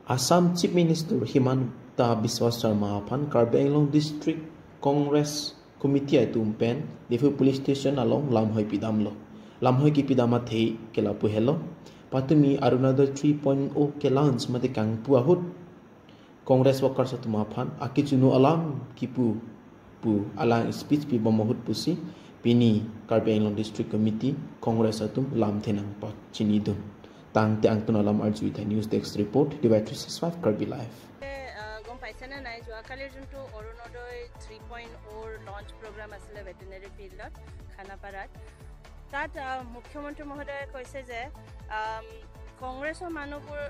Assam Chief Minister Himanta Biswa Sarma Phan Karbi Anglong District Congress Committee ay tumpen Lifu Police Station along Lamhoi Pidamlo. Lamhoi ki pidama thei kela puhelo. Patumi Arunadar 3.0 ke launch mate kang puahut. Congress workers atuma phan akichunu alam kipu pu alang speech pi bomahut pusi pini Karbi Anglong District Committee Congress atum lam thenang pat chinidun. Tang te angton alam arju ita news desk report Divide 365 Karbi live. গম পাইছে না নাই যোৱাকালিৰ যোনটো Orunodoi 3.0 launch programme আছিলে veterinary ফিল্ডত খানাপাৰাত তাত মুখ্যমন্ত্ৰী মহোদয়ে কৈছে যে কংগ্ৰেছৰ মানুহবোৰ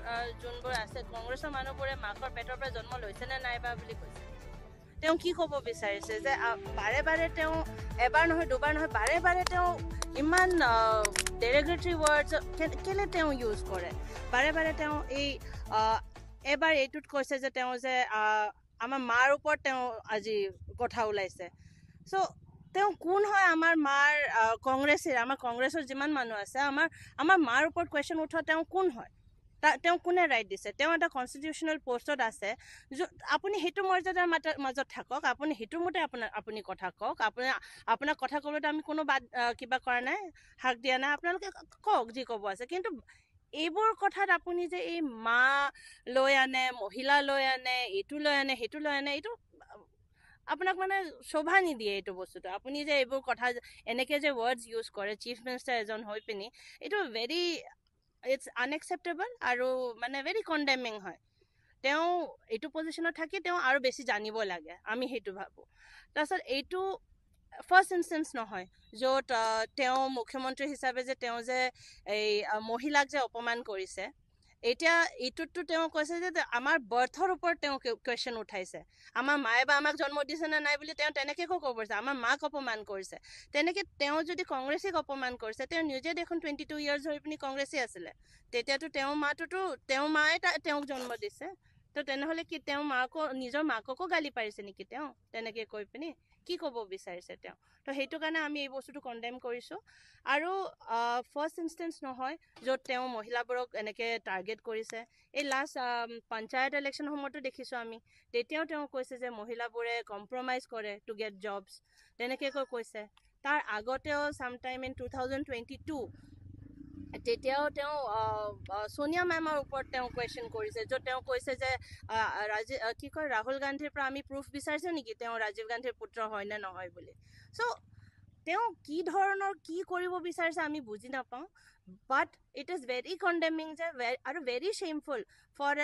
যোনবোৰ আছে কংগ্ৰেছৰ মানুহবোৰে মাকৰ পেটৰ পৰা জন্ম লৈছে নে নাইবা বুলি কৈছে তেওঁ কি ক'ব বিচাৰিছে যে বাৰে বাৰে তেওঁ এবাৰ নহয় দুবাৰ নহয় বাৰে বাৰে তেওঁ ইমান ডেৰিগেটৰি ৱৰ্ডছ কেলে তেওঁ ইউজ কৰে বাৰে বাৰে তেওঁ এই এবাৰ এইটোত কৈছে যে তেওঁ যে আমাৰ মাৰ ওপৰত তেওঁ আজি কথা ওলাইছে চ' তেওঁ কোন হয় আমাৰ মাৰ আমাৰ কংগ্ৰেছৰ যিমান মানুহ আছে আমাৰ মাৰ ওপৰত কুৱেশ্যন উঠোৱা তেওঁ কোন হয় তেওঁ কোনে ৰাইট দিছে তেওঁ এটা কনষ্টিটিউচনেল পষ্টত আছে আপুনি সেইটো মৰ্যাদাৰ মাজত থাকক আপুনি সেইটোৰ মতে আপুনি কথা কওক আপোনাৰ কথা ক'বলৈ আমি কোনো কিবা কৰা নাই হাক দিয়া নাই আপোনালোকে কওক যি ক'ব আছে কিন্তু এইবোৰ কথাত আপুনি যে এই মা লৈ আনে মহিলা লৈ আনে এইটো লৈ আনে সেইটো লৈ আনে এইটো আপোনাক মানে শোভা নিদিয়ে এইটো বস্তুটো আপুনি যে এইবোৰ কথা এনেকে যে ৱৰ্ডছ ইউজ কৰে চিফ মিনিষ্টাৰ এজন হৈ পিনি এইটো ভেৰি ইটছ আনএক্সেপ্টেবল আৰু মানে ভেৰি কণ্ডেমিং হয় তেওঁ এইটো পজিশ্যনত থাকি তেওঁ আৰু বেছি জানিব লাগে আমি সেইটো ভাবোঁ তাৰপিছত এইটো ফাৰ্ষ্ট ইনষ্টেন্স নহয় য'ত তেওঁ মুখ্যমন্ত্ৰী হিচাপে যে তেওঁ যে এই মহিলাক যে অপমান কৰিছে এতিয়া এইটোতো তেওঁ কৈছে যে আমাৰ বাৰ্থৰ ওপৰত তেওঁ কুৱেশ্যন উঠাইছে আমাৰ মায়ে বা আমাক জন্ম দিছে নে নাই বুলি তেওঁ তেনেকৈ ক'ব পাৰিছে আমাৰ মাক অপমান কৰিছে তেনেকৈ তেওঁ যদি কংগ্ৰেছীক অপমান কৰিছে তেওঁ নিজে দেখোন 22 ইয়াৰ্ছ ধৰি পিনি কংগ্ৰেছী আছিলে তেতিয়াতো তেওঁৰ মায়ে তেওঁক জন্ম দিছে তো তেনেহ'লে কি তেওঁ নিজৰ মাককো গালি পাৰিছে নেকি তেওঁ তেনেকৈ কৈ পিনি কি ক'ব বিচাৰিছে তেওঁ তো সেইটো কাৰণে আমি এই বস্তুটো কণ্ডেম কৰিছোঁ আৰু ফাৰ্ষ্ট ইনষ্টেন্স নহয় য'ত তেওঁ মহিলাবোৰক এনেকৈ টাৰ্গেট কৰিছে এই লাষ্ট পঞ্চায়ত ইলেকশ্যন সময়তো দেখিছোঁ আমি তেতিয়াও তেওঁ কৈছে যে মহিলাবোৰে কম্প্ৰমাইজ কৰে টু গেট জবছ তেনেকৈ কৈছে তাৰ আগতেও চামটাইম ইন 2022 তেতিয়াও তেওঁ সোনিয়া মেমৰ ওপৰত তেওঁ কুৱেশ্যন কৰিছে য'ত তেওঁ কৈছে যে ৰাহুল গান্ধীৰ পৰা আমি প্ৰুফ বিচাৰিছোঁ নেকি তেওঁ ৰাজীৱ গান্ধীৰ পুত্ৰ হয় নে নহয় বুলি চ' তেওঁ কি ধৰণৰ কি কৰিব বিচাৰিছে আমি বুজি নাপাওঁ but it is very condemning যে আৰু very shameful for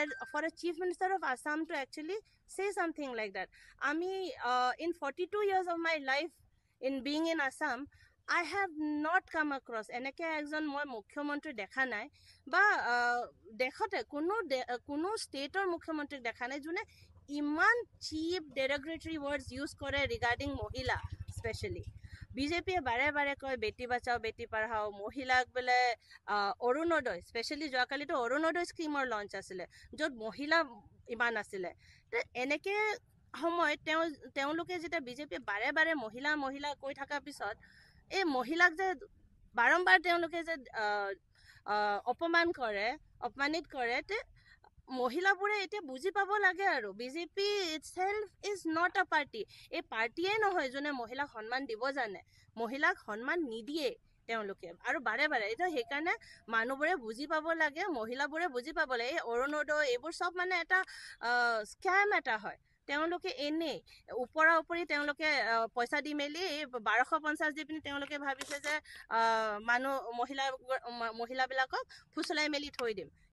a chief minister of Assam to actually say something like that আমি in 42 years of my life in being in Assam I have not come across এনেকৈ একজন মই মুখ্যমন্ত্ৰী দেখা নাই বা দেশতে কোনো ষ্টেটৰ মুখ্যমন্ত্ৰীক দেখা নাই যোনে ইমান চিপ ডেৰগ্ৰেটৰী ৱৰ্ডছ ইউজ কৰে ৰিগাৰ্ডিং মহিলা স্পেচিয়েলি বিজেপিয়ে বাৰে বাৰে কয় বেটি বাচাও বেটি পঢ়াও মহিলাক বোলে অৰুণোদয় স্পেচিয়েলি যোৱাকালিতো অৰুণোদয় স্কীমৰ লঞ্চ আছিলে য'ত মহিলা ইমান আছিলে এনেকৈ সময়ত তেওঁলোকে যেতিয়া বিজেপিয়ে বাৰে বাৰে মহিলা কৈ থকাৰ পিছত এই মহিলাক যে বাৰম্বাৰ তেওঁলোকে যে অপমানিত কৰে তে মহিলাবোৰে এতিয়া বুজি পাব লাগে আৰু BJP itself is not a party এই পাৰ্টিয়ে নহয় যোনে মহিলাক সন্মান দিব জানে মহিলাক সন্মান নিদিয়ে তেওঁলোকে আৰু বাৰে বাৰে এতিয়া সেইকাৰণে মানুহবোৰে বুজি পাব লাগে মহিলাবোৰে বুজি পাব লাগে এই অৰুণোদয় এইবোৰ চব মানে এটা স্কেম এটা হয় তেওঁলোকে এনেই ওপৰি তেওঁলোকে পইচা দি মেলি 1250 দি পিনি তেওঁলোকে ভাবিছে যে মহিলাবিলাকক ফুচলাই মেলি থৈ দিম